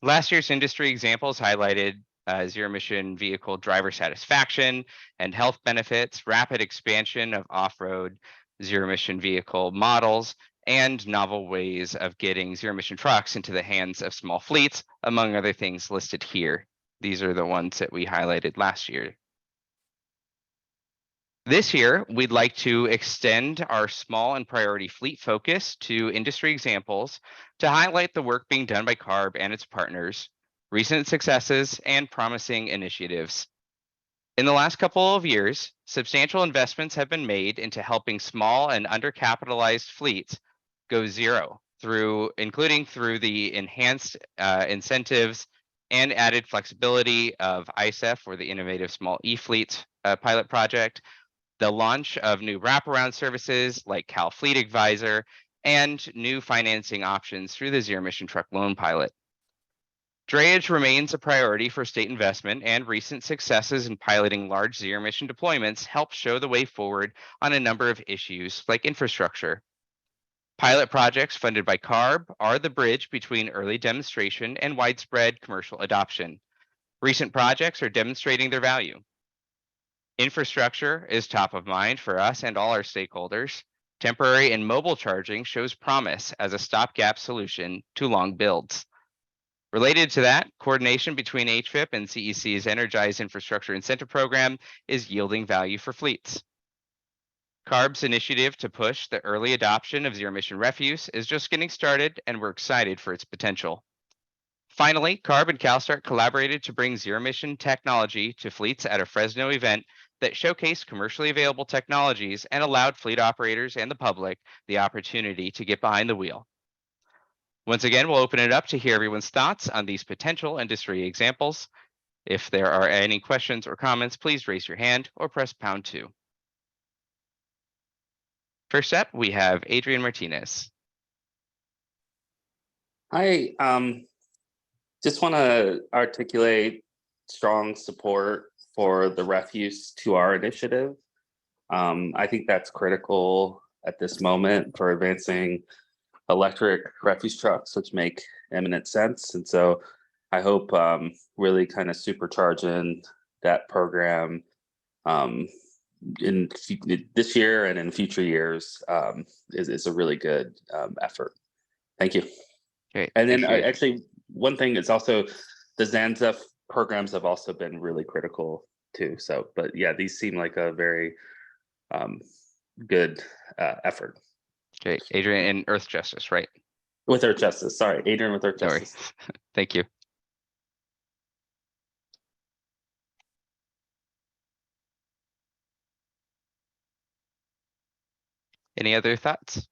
Last year's industry examples highlighted zero-emission vehicle driver satisfaction and health benefits, rapid expansion of off-road zero-emission vehicle models, and novel ways of getting zero-emission trucks into the hands of small fleets, among other things listed here. These are the ones that we highlighted last year. This year, we'd like to extend our small and priority fleet focus to industry examples to highlight the work being done by CARB and its partners, recent successes, and promising initiatives. In the last couple of years, substantial investments have been made into helping small and undercapitalized fleets go zero, including through the enhanced incentives and added flexibility of ISEF, or the Innovative Small E-Fleets pilot project, the launch of new wraparound services like Cal Fleet Advisor, and new financing options through the zero emission truck loan pilot. Drayage remains a priority for state investment, and recent successes in piloting large zero emission deployments help show the way forward on a number of issues like infrastructure. Pilot projects funded by CARB are the bridge between early demonstration and widespread commercial adoption. Recent projects are demonstrating their value. Infrastructure is top of mind for us and all our stakeholders. Temporary and mobile charging shows promise as a stopgap solution to long builds. Related to that, coordination between HVIP and CEC's Energized Infrastructure Incentive Program is yielding value for fleets. CARB's initiative to push the early adoption of zero-emission refuse is just getting started, and we're excited for its potential. Finally, CARB and CalSTART collaborated to bring zero-emission technology to fleets at a Fresno event that showcased commercially available technologies and allowed fleet operators and the public the opportunity to get behind the wheel. Once again, we'll open it up to hear everyone's thoughts on these potential industry examples. If there are any questions or comments, please raise your hand or press #2. First up, we have Adrian Martinez. Hi, just want to articulate strong support for the refuse to our initiative. I think that's critical at this moment for advancing electric refuse trucks, which make eminent sense. And so I hope really kind of supercharging that program in this year and in future years is a really good effort. Thank you. Great. And then actually, one thing is also the Zanza programs have also been really critical too. So, but yeah, these seem like a very good effort. Okay, Adrian and Earth Justice, right? With Earth Justice, sorry, Adrian with Earth Sorry. Justice. Thank you. Any other thoughts?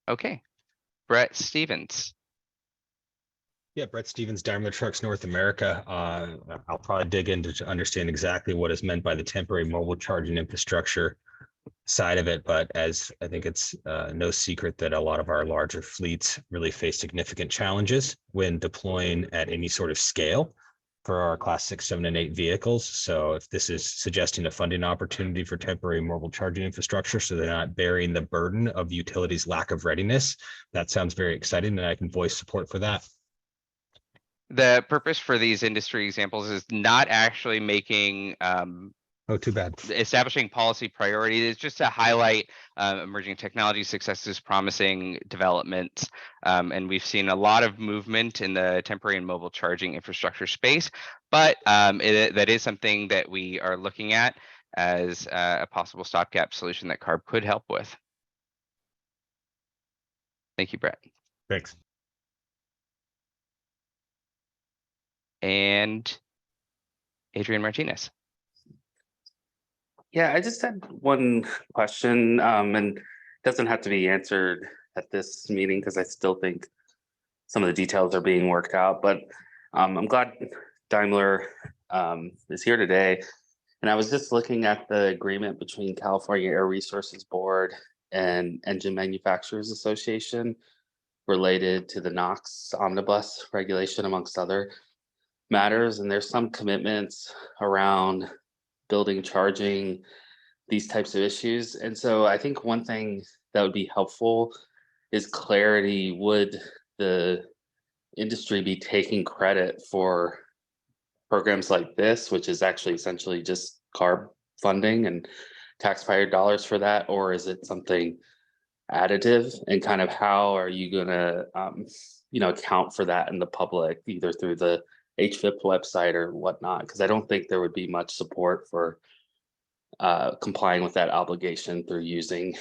Okay, Brett Stevens. Yeah, Brett Stevens, Daimler Trucks North America. I'll probably dig into to understand exactly what is meant by the temporary mobile charging infrastructure side of it, but as I think it's no secret that a lot of our larger fleets really face significant challenges when deploying at any sort of scale for our class 6, 7, and 8 vehicles. So if this is suggesting a funding opportunity for temporary mobile charging infrastructure so they're not bearing the burden of the utility's lack of readiness, that sounds very exciting, and I can voice support for that. The purpose for these industry examples is not actually making Oh, too bad. establishing policy priorities. It's just to highlight emerging technology successes, promising developments, and we've seen a lot of movement in the temporary and mobile charging infrastructure space. But that is something that we are looking at as a possible stopgap solution that CARB could help with. Thank you, Brett. Thanks. And Adrian Martinez. Yeah, I just had one question, and it doesn't have to be answered at this meeting because I still think some of the details are being worked out. But I'm glad Daimler is here today. And I was just looking at the agreement between California Air Resources Board and Engine Manufacturers Association related to the NOx omnibus regulation, amongst other matters. And there's some commitments around building, charging, these types of issues. And so I think one thing that would be helpful is clarity. Would the industry be taking credit for programs like this, which is actually essentially just CARB funding and taxpayer dollars for that? Or is it something additive, and kind of how are you gonna account for that in the public, either through the HVIP website or whatnot? Because I don't think there would be much support for complying with that obligation through using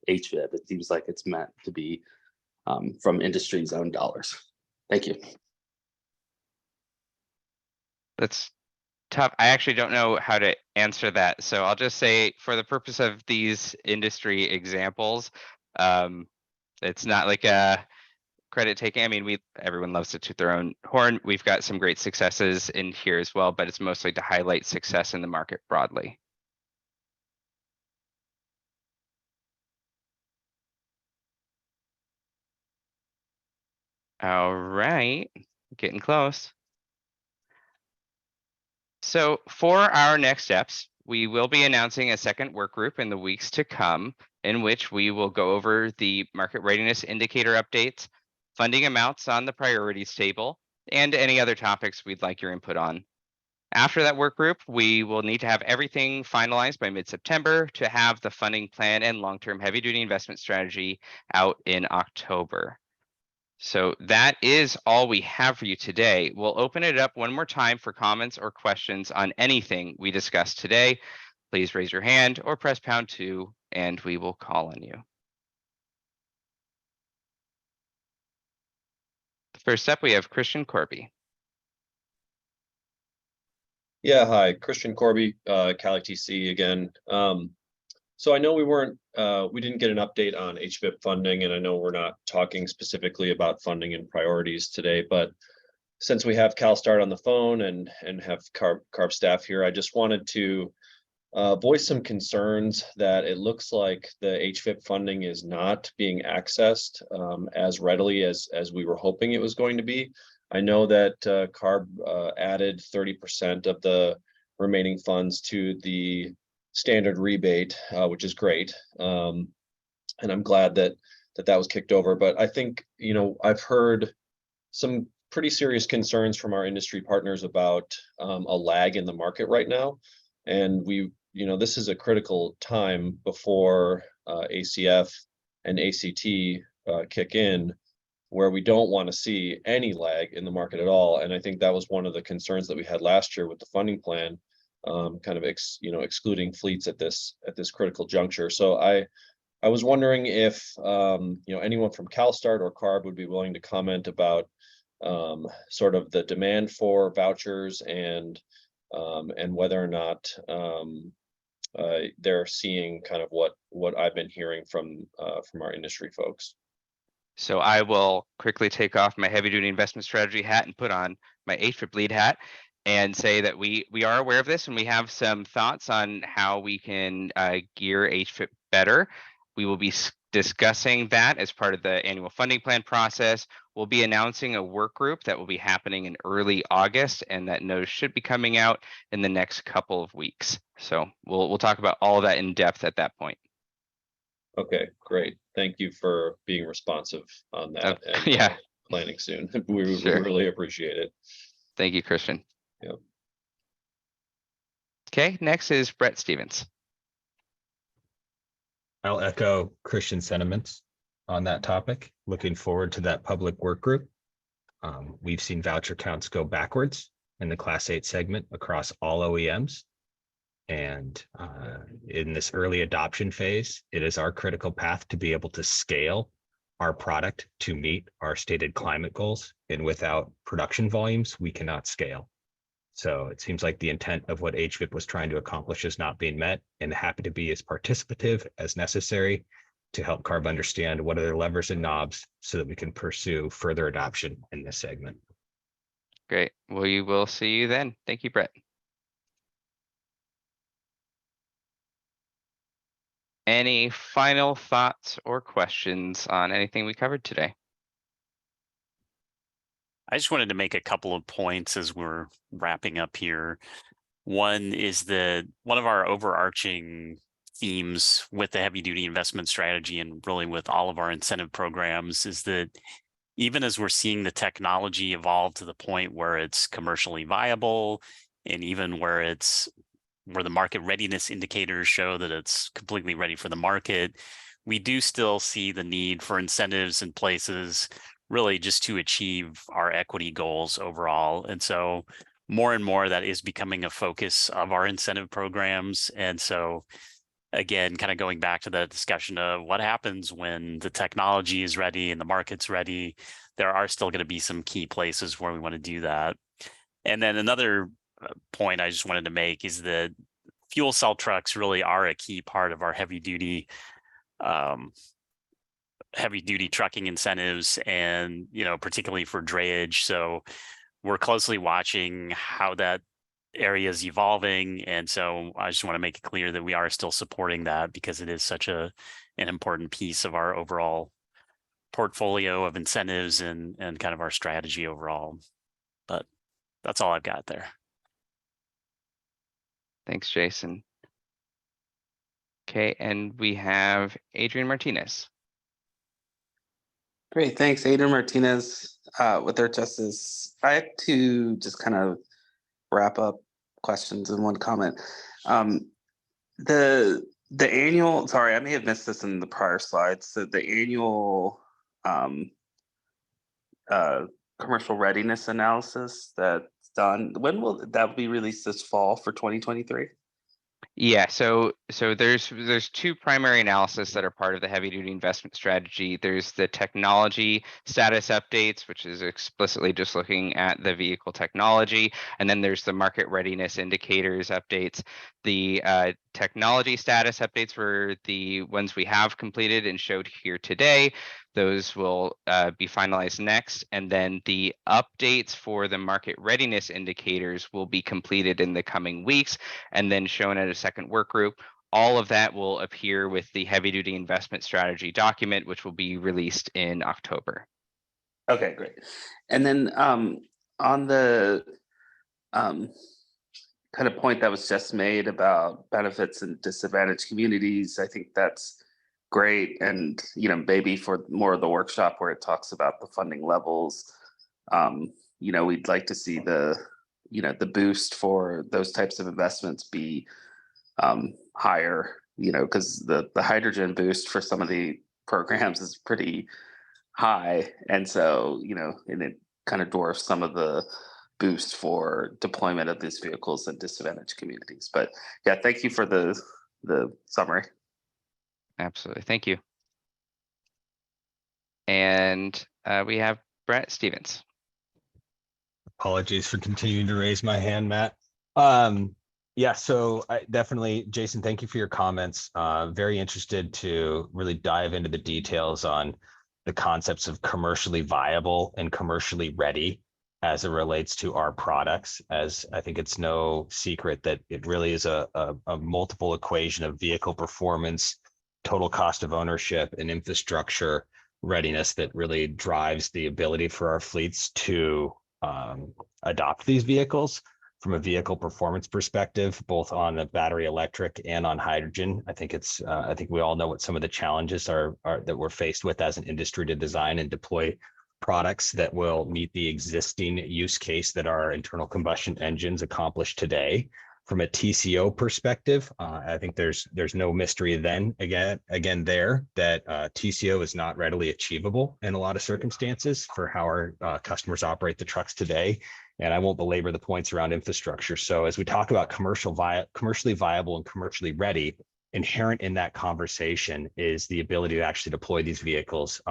HVIP. It seems like it's meant to be from industry's own dollars. Thank you. That's tough. I actually don't know how to answer that. So I'll just say, for the purpose of these industry examples, it's not like a credit taking. I mean, everyone loves to toot their own horn. We've got some great successes in here as well, but it's mostly to highlight success in the market broadly. All right, getting close. So for our next steps, we will be announcing a second work group in the weeks to come, in which we will go over the market readiness indicator updates, funding amounts on the priorities table, and any other topics we'd like your input on. After that work group, we will need to have everything finalized by mid-September to have the funding plan and long-term heavy-duty investment strategy out in October. So that is all we have for you today. We'll open it up one more time for comments or questions on anything we discussed today. Please raise your hand or press #2 and we will call on you. First up, we have Christian Corby. Yeah, hi, Christian Corby, Cali TC again. So I know we didn't get an update on HVIP funding, and I know we're not talking specifically about funding and priorities today, but since we have CalSTART on the phone and have CARB staff here, I just wanted to voice some concerns that it looks like the HVIP funding is not being accessed as readily as we were hoping it was going to be. I know that CARB added 30% of the remaining funds to the standard rebate, which is great. And I'm glad that was kicked over. But I think, I've heard some pretty serious concerns from our industry partners about a lag in the market right now. And this is a critical time before ACF and ACT kick in, where we don't want to see any lag in the market at all. And I think that was one of the concerns that we had last year with the funding plan, kind of excluding fleets at this critical juncture. So I was wondering if anyone from CalSTART or CARB would be willing to comment about sort of the demand for vouchers and whether or not they're seeing kind of what I've been hearing from our industry folks. So I will quickly take off my heavy duty investment strategy hat and put on my HVIP lead hat and say that we are aware of this and we have some thoughts on how we can gear HVIP better. We will be discussing that as part of the annual funding plan process. We'll be announcing a work group that will be happening in early August, and that notice should be coming out in the next couple of weeks. So we'll talk about all of that in depth at that point. Okay, great. Thank you for being responsive on that and yeah, planning soon. We Sure. really appreciate it. Thank you, Christian. Yep. Okay, next is Brett Stevens. I'll echo Christian's sentiments on that topic. Looking forward to that public work group. We've seen voucher counts go backwards in the Class 8 segment across all OEMs. And in this early adoption phase, it is our critical path to be able to scale our product to meet our stated climate goals. And without production volumes, we cannot scale. So it seems like the intent of what HVIP was trying to accomplish is not being met, and happy to be as participative as necessary to help CARB understand what are their levers and knobs so that we can pursue further adoption in this segment. Great. We will see you then. Thank you, Brett. Any final thoughts or questions on anything we covered today? I just wanted to make a couple of points as we're wrapping up here. One is that one of our overarching themes with the heavy duty investment strategy and really with all of our incentive programs is that even as we're seeing the technology evolve to the point where it's commercially viable and even where the market readiness indicators show that it's completely ready for the market, we do still see the need for incentives in places really just to achieve our equity goals overall. And so more and more that is becoming a focus of our incentive programs. And so again, kind of going back to the discussion of what happens when the technology is ready and the market's ready, there are still going to be some key places where we want to do that. And then another point I just wanted to make is that fuel cell trucks really are a key part of our heavy duty trucking incentives, and particularly for drayage. So we're closely watching how that area is evolving, and so I just want to make it clear that we are still supporting that because it is such an important piece of our overall portfolio of incentives and kind of our strategy overall. But that's all I've got there. Thanks, Jason. Okay, and we have Adrian Martinez. Great, thanks, Adrian Martinez with Earth Justice. I have to just kind of wrap up questions in one comment. The annual, sorry, I may have missed this in the prior slides. So the annual commercial readiness analysis that's done, when will that be released this fall for 2023? Yeah, so there's two primary analysis that are part of the heavy duty investment strategy. There's the technology status updates, which is explicitly just looking at the vehicle technology, and then there's the market readiness indicators updates. The technology status updates were the ones we have completed and showed here today. Those will be finalized next, and then the updates for the market readiness indicators will be completed in the coming weeks and then shown at a second work group. All of that will appear with the heavy duty investment strategy document, which will be released in October. Okay, great. And then on the kind of point that was just made about benefits and disadvantaged communities, I think that's great. And, you know, maybe for more of the workshop where it talks about the funding levels, you know, we'd like to see the, you know, the boost for those types of investments be higher, you know, because the hydrogen boost for some of the programs is pretty high. And so, you know, and it kind of dwarfs some of the boost for deployment of these vehicles in disadvantaged communities. But yeah, thank you for the summary. Absolutely, thank you. And we have Brett Stevens. Apologies for continuing to raise my hand, Matt. Yeah, so I definitely, Jason, thank you for your comments. Very interested to really dive into the details on the concepts of commercially viable and commercially ready as it relates to our products, as I think it's no secret that it really is a multiple equation of vehicle performance, total cost of ownership, and infrastructure readiness that really drives the ability for our fleets to adopt these vehicles. From a vehicle performance perspective, both on the battery electric and on hydrogen. I think it's I think we all know what some of the challenges are that we're faced with as an industry to design and deploy products that will meet the existing use case that our internal combustion engines accomplish today. From a TCO perspective, I think there's no mystery then again there that TCO is not readily achievable in a lot of circumstances for how our customers operate the trucks today. And I won't belabor the points around infrastructure. So as we talk about commercially viable and commercially ready, inherent in that conversation is the ability to actually deploy these vehicles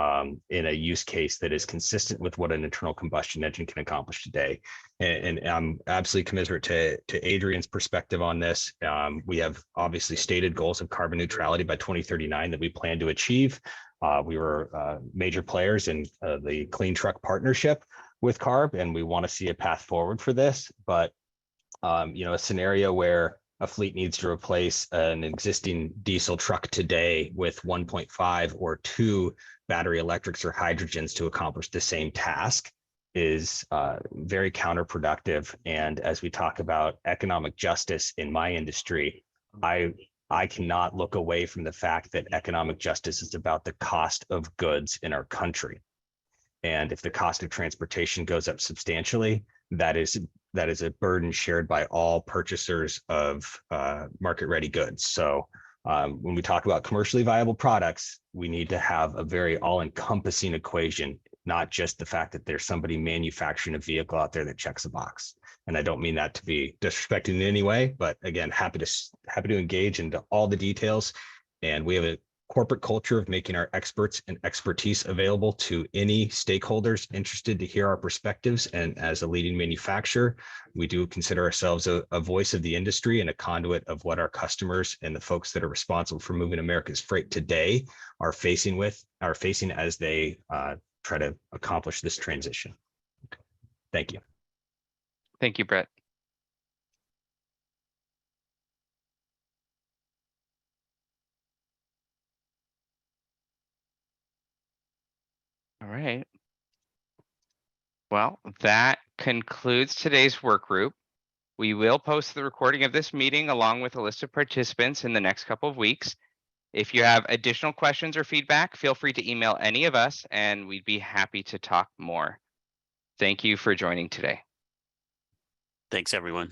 in a use case that is consistent with what an internal combustion engine can accomplish today. And I'm absolutely commiserate to Adrian's perspective on this. We have obviously stated goals of carbon neutrality by 2039 that we plan to achieve. We were major players in the Clean Truck Partnership with CARB, and we want to see a path forward for this. But you know, a scenario where a fleet needs to replace an existing diesel truck today with 1.5 or 2 battery electrics or hydrogens to accomplish the same task is very counterproductive. And as we talk about economic justice in my industry, I cannot look away from the fact that economic justice is about the cost of goods in our country. And if the cost of transportation goes up substantially, that is a burden shared by all purchasers of market ready goods. So when we talk about commercially viable products, we need to have a very all-encompassing equation, not just the fact that there's somebody manufacturing a vehicle out there that checks a box. And I don't mean that to be disrespecting in any way, but again, happy to engage into all the details. And we have a corporate culture of making our experts and expertise available to any stakeholders interested to hear our perspectives. And as a leading manufacturer, we do consider ourselves a voice of the industry and a conduit of what our customers and the folks that are responsible for moving America's freight today are facing as they try to accomplish this transition. Thank you. Thank you, Brett. All right. Well, that concludes today's work group. We will post the recording of this meeting along with a list of participants in the next couple of weeks. If you have additional questions or feedback, feel free to email any of us and we'd be happy to talk more. Thank you for joining today. Thanks, everyone.